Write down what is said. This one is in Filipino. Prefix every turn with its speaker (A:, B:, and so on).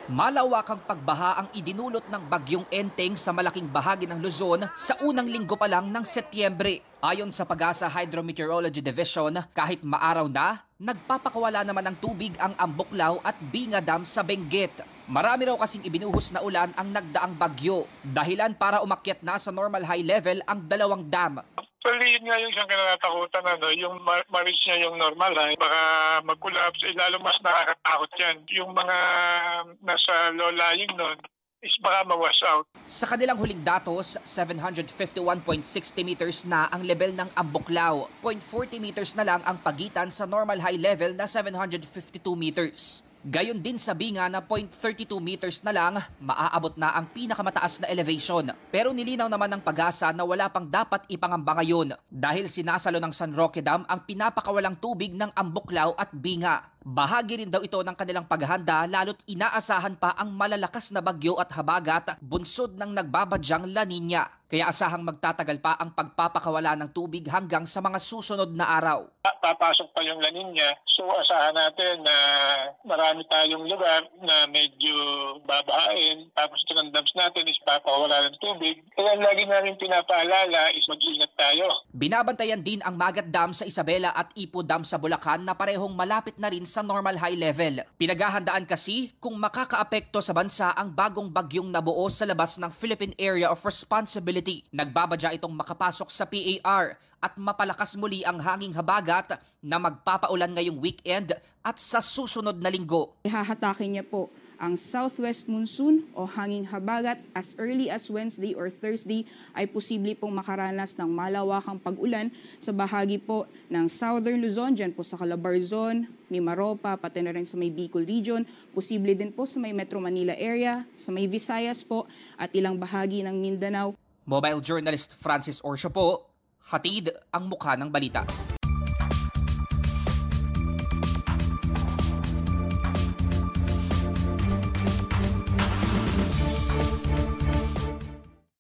A: Malawakang pagbaha ang idinulot ng bagyong Enteng sa malaking bahagi ng Luzon sa unang linggo pa lang ng Setyembre. Ayon sa Pag-asa Hydrometeorology Division, kahit maaraw na, nagpapakawala naman ng tubig ang Ambuklaw at Binga Dam sa Benguet. Marami raw kasing ibinuhos na ulan ang nagdaang bagyo, dahilan para umakyat na sa normal high level ang dalawang dam.
B: Actually, yun nga yung isang kinatakutan, yung ma-reach niya yung normal, baka mag-collapse, lalo mas nakakatakot yan. Yung mga nasa low lying nun is baka ma-wash out.
A: Sa kanilang huling datos, 751.60 meters na ang level ng Ambuklaw. 0.40 meters na lang ang pagitan sa normal high level na 752 meters. Gayon din sa Binga na 0.32 meters na lang, maaabot na ang pinakamataas na elevation. Pero nilinaw naman ng Pag-asa na wala pang dapat ipangamba ngayon dahil sinasalo ng San Roque Dam ang pinapakawalang tubig ng Ambuklaw at Binga. Bahagi rin daw ito ng kanilang paghahanda lalo't inaasahan pa ang malalakas na bagyo at habagat bunsod ng nagbabadyang La Nina. Kaya asahang magtatagal pa ang pagpapakawala ng tubig hanggang sa mga susunod na araw.
B: Papasok pa yung La Nina, so asahan natin na marami tayong lugar na medyo babahain. Tapos ito ng dams natin is papakawala ng tubig. Kaya lagi namin pinapaalala is mag-ingat tayo.
A: Binabantayan din ang Magat Dam sa Isabela at Ipo Dam sa Bulacan na parehong malapit na rin sa normal high level. Pinaghahandaan kasi kung makakaapekto sa bansa ang bagong bagyong nabuo sa labas ng Philippine Area of Responsibility. Nagbabadya itong makapasok sa PAR at mapalakas muli ang hanging habagat na magpapaulan ngayong weekend at sa susunod na linggo.
C: Ihahatakin niya po ang southwest monsoon o hanging habagat as early as Wednesday or Thursday ay posible pong makaranas ng malawakang pag-ulan sa bahagi po ng Southern Luzon, dyan po sa Calabarzon, Mimaropa, pati na rin sa may Bicol Region, posible din po sa may Metro Manila area, sa may Visayas po at ilang bahagi ng Mindanao.
A: Mobile journalist Francis Orsio po, hatid ang mukha ng balita.